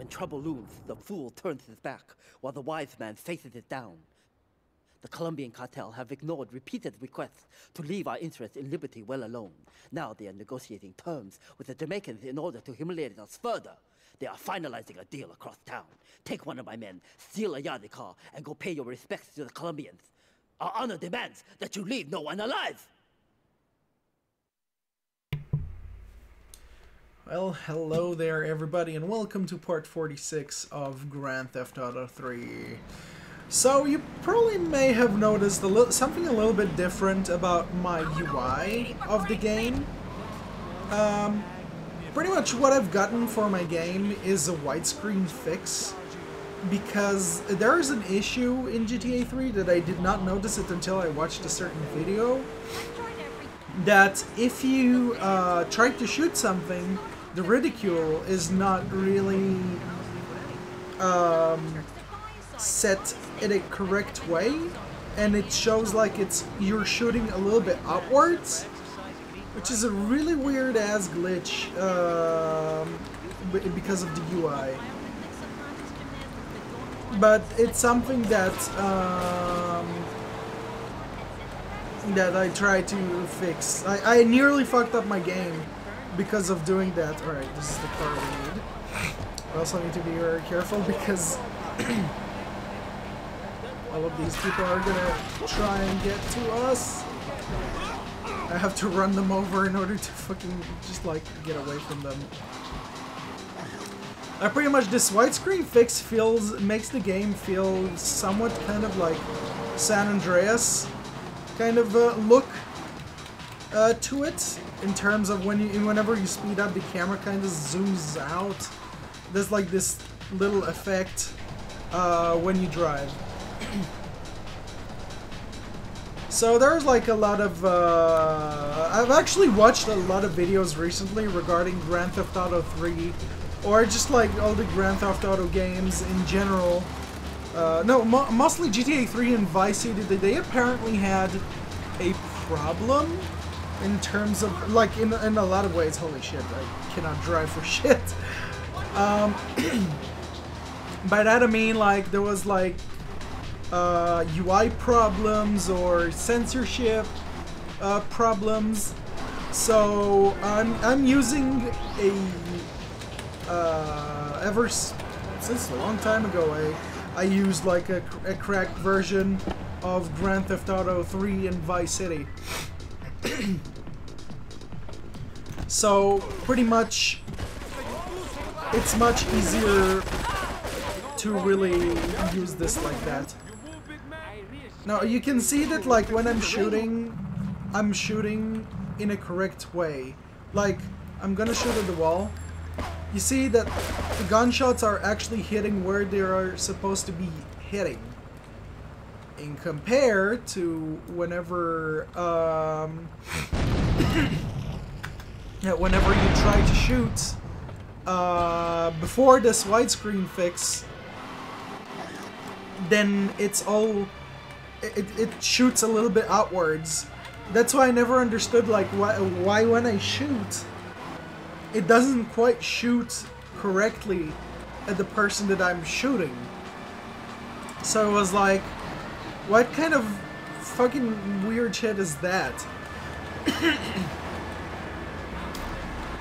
When trouble looms, the fool turns his back, while the wise man faces it down. The Colombian cartel have ignored repeated requests to leave our interests in liberty well alone. Now they are negotiating terms with the Jamaicans in order to humiliate us further. They are finalizing a deal across town. Take one of my men, steal a Yardie car, and go pay your respects to the Colombians. Our honor demands that you leave no one alive! Well, hello there everybody, and welcome to part 46 of Grand Theft Auto 3. So, you probably may have noticed something a little bit different about my UI of the game. Pretty much what I've gotten for my game is a widescreen fix, because there is an issue in GTA 3 that I did not notice it until I watched a certain video, that if you try to shoot something, the ridicule is not really set in a correct way, and it shows like you're shooting a little bit upwards, which is a really weird ass glitch because of the UI. But it's something that that I try to fix. I nearly fucked up my game because of doing that. Alright, this is the car we need. I also need to be very careful because all of these people are gonna try and get to us. I have to run them over in order to fucking just like get away from them. Pretty much this widescreen fix makes the game feel somewhat kind of like San Andreas kind of look to it, in terms of whenever you speed up, the camera kind of zooms out. There's like this little effect when you drive. So there's like a lot of I've actually watched a lot of videos recently regarding Grand Theft Auto 3, or just like all the Grand Theft Auto games in general. No, mostly GTA 3 and Vice City. They apparently had a problem in terms of, like, in a lot of ways. Holy shit, I cannot drive for shit. By that I mean, like, there was like UI problems or censorship problems. So I'm using ever since a long time ago, I used like a cracked version of Grand Theft Auto 3 and Vice City. So pretty much it's much easier to really use this like that. Now you can see that, like, when I'm shooting in a correct way. Like, I'm gonna shoot at the wall. You see that the gunshots are actually hitting where they are supposed to be hitting. In compare to whenever whenever you try to shoot before this widescreen fix, then it's all it shoots a little bit outwards. That's why I never understood, like, why when I shoot, it doesn't quite shoot correctly at the person that I'm shooting. So it was like, what kind of fucking weird shit is that?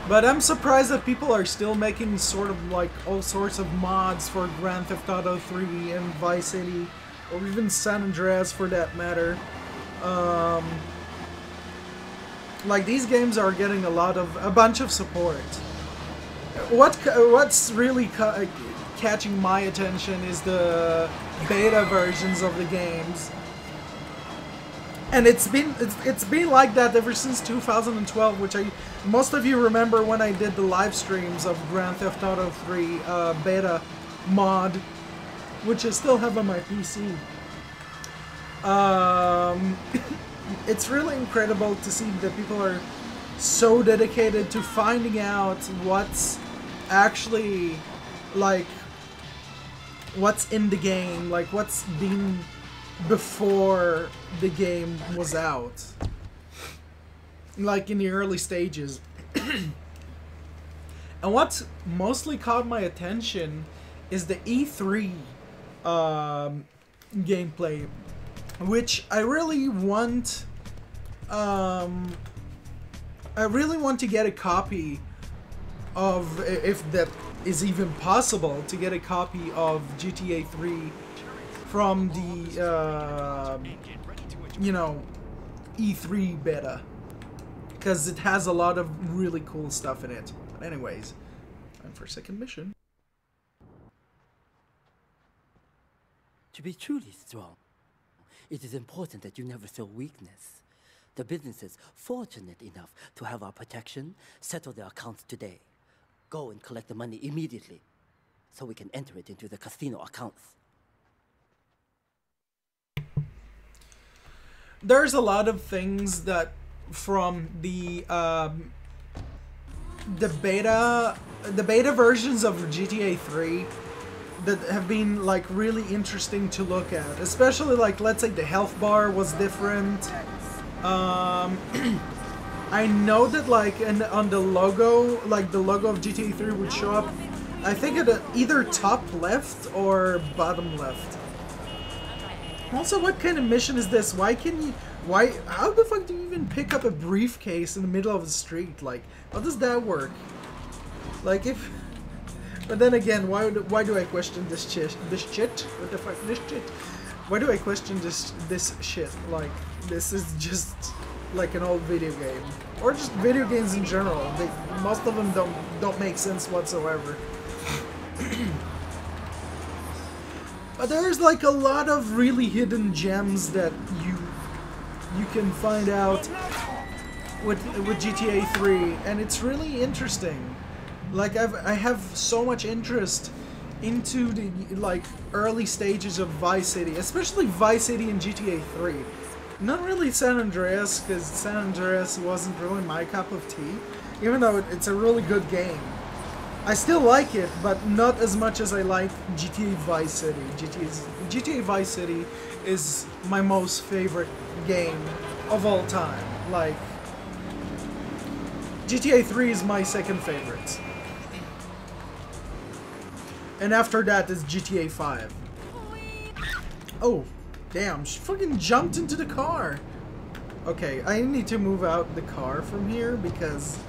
But I'm surprised that people are still making sort of like all sorts of mods for Grand Theft Auto 3 and Vice City, or even San Andreas for that matter. Like, these games are getting a bunch of support. What's really catching my attention is the beta versions of the games, and it's been like that ever since 2012, which most of you remember when I did the live streams of Grand Theft Auto 3 beta mod, which I still have on my PC. It's really incredible to see that people are so dedicated to finding out what's actually, like, what's in the game, like what's been before the game was out, like in the early stages. And what mostly caught my attention is the E3 gameplay, which I really want. I really want to get a copy of, if that is even possible, to get a copy of GTA 3 from the, you know, E3 beta, because it has a lot of really cool stuff in it. But anyways, time for second mission. To be truly strong, it is important that you never show weakness. The businesses fortunate enough to have our protection settle their accounts today. Go and collect the money immediately, so we can enter it into the casino accounts. There's a lot of things that from the beta versions of GTA 3 that have been like really interesting to look at. Especially like, let's say the health bar was different. I know that like on the logo, like the logo of GTA 3 would show up, I think at either top left or bottom left. Also, what kind of mission is this? Why can you... How the fuck do you even pick up a briefcase in the middle of the street? Like, how does that work? Like, if... But then again, why do I question this shit? What the fuck? This shit? Why do I question this shit? Like, this is just like an old video game. Or just video games in general. Most of them don't make sense whatsoever. But there's like a lot of really hidden gems that you can find out with GTA 3, and it's really interesting. Like I have so much interest into the like early stages of Vice City, especially Vice City and GTA 3. Not really San Andreas, because San Andreas wasn't really my cup of tea, even though it's a really good game. I still like it, but not as much as I like GTA Vice City. GTA Vice City is my most favorite game of all time. Like, GTA 3 is my second favorite. And after that is GTA 5. Oh, damn, she fucking jumped into the car. Okay, I need to move out the car from here, because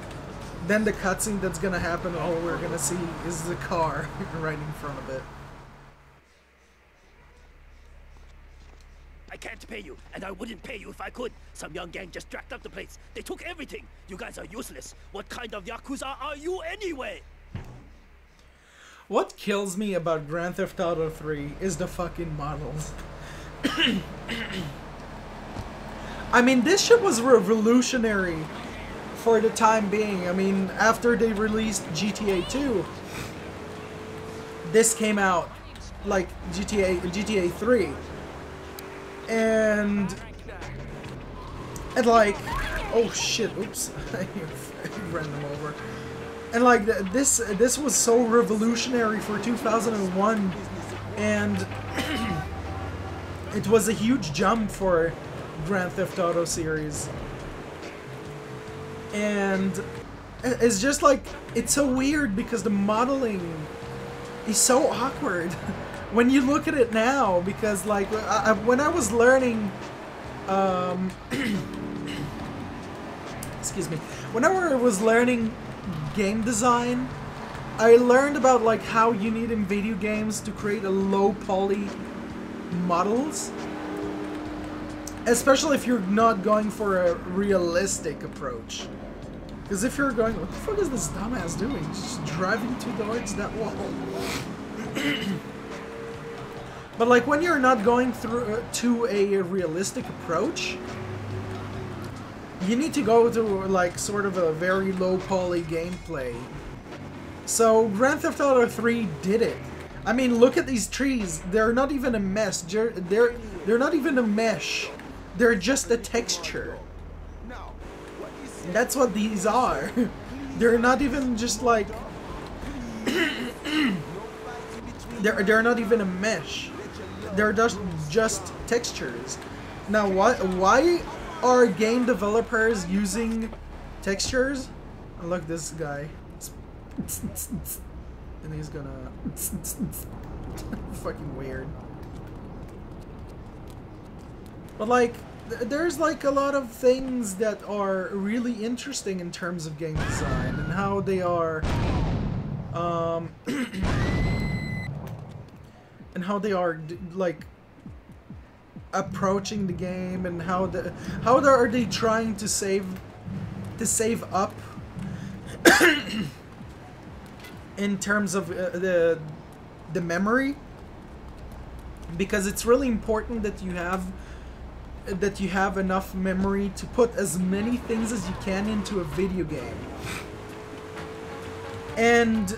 then the cutscene that's gonna happen, all we're gonna see is the car right in front of it. I can't pay you, and I wouldn't pay you if I could. Some young gang just jacked up the place. They took everything. You guys are useless. What kind of Yakuza are you anyway? What kills me about Grand Theft Auto 3 is the fucking models. I mean, this shit was revolutionary for the time being. I mean, after they released GTA 2, this came out, like GTA 3. And like, oh shit, oops, I ran them over. And like, this was so revolutionary for 2001, and it was a huge jump for Grand Theft Auto series. And it's just like, it's so weird because the modeling is so awkward when you look at it now, because like when I was learning excuse me, when I was learning game design, I learned about like how you need in video games to create a low poly models, especially if you're not going for a realistic approach. Because if you're going, what the fuck is this dumbass doing? Just driving towards that wall. But like when you're not going through to a realistic approach, you need to go to like sort of a very low poly gameplay. So Grand Theft Auto 3 did it. I mean, look at these trees. They're not even a mess. They're not even a mesh. They're just a texture. That's what these are. They're not even just like they're not even a mesh. They're just textures. Now, why are game developers using textures? Oh, look, this guy. and he's gonna fucking weird. But like, there's like a lot of things that are really interesting in terms of game design and how they are, and how they are like approaching the game, and how are they trying to save up in terms of the memory, because it's really important that you have enough memory to put as many things as you can into a video game. And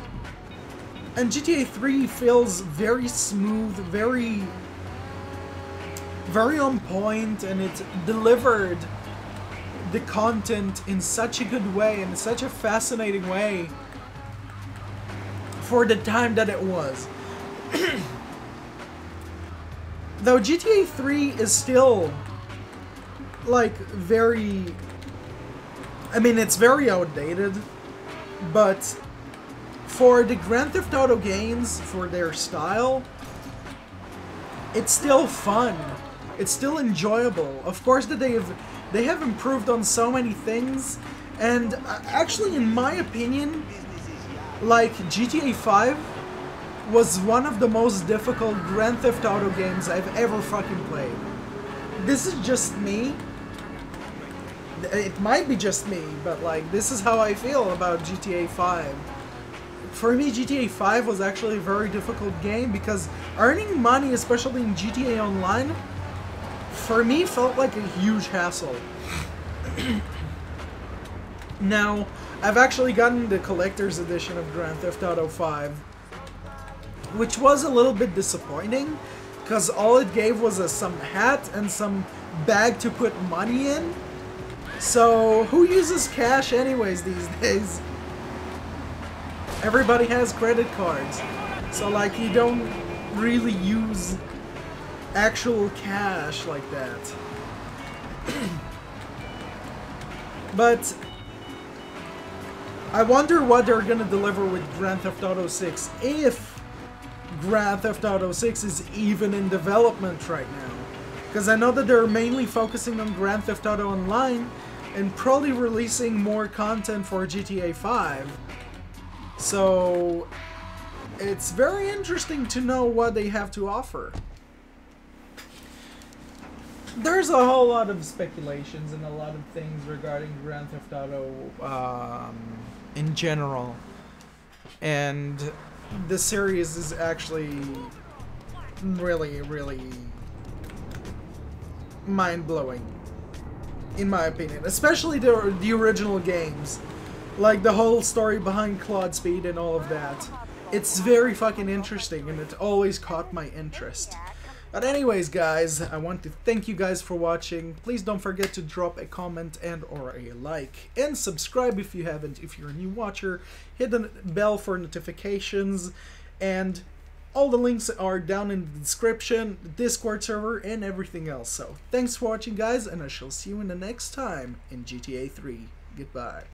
GTA 3 feels very smooth, very on point, and it delivered the content in such a good way, in such a fascinating way for the time that it was. Though GTA 3 is still like very, I mean, it's very outdated, but for the Grand Theft Auto games, for their style, it's still fun. It's still enjoyable. Of course that they have improved on so many things, and actually, in my opinion, like, GTA 5 was one of the most difficult Grand Theft Auto games I've ever fucking played. This is just me. It might be just me, but like, this is how I feel about GTA 5. For me, GTA 5 was actually a very difficult game because earning money, especially in GTA Online, for me felt like a huge hassle. Now, I've actually gotten the collector's edition of Grand Theft Auto 5, which was a little bit disappointing because all it gave was some hat and some bag to put money in. So, who uses cash anyways these days? Everybody has credit cards. So, like, you don't really use actual cash like that. But I wonder what they're gonna deliver with Grand Theft Auto 6, if Grand Theft Auto 6 is even in development right now. Because I know that they're mainly focusing on Grand Theft Auto Online and probably releasing more content for GTA 5. So it's very interesting to know what they have to offer. There's a whole lot of speculations and a lot of things regarding Grand Theft Auto in general. And the series is actually really, really mind-blowing, in my opinion. Especially the original games. Like the whole story behind Claude Speed and all of that. It's very fucking interesting, and it always caught my interest. But anyways, guys, I want to thank you guys for watching. Please don't forget to drop a comment and or a like. And subscribe if you haven't, if you're a new watcher. Hit the bell for notifications. And all the links are down in the description, the Discord server, and everything else. So, thanks for watching, guys, and I shall see you in the next time in GTA 3. Goodbye.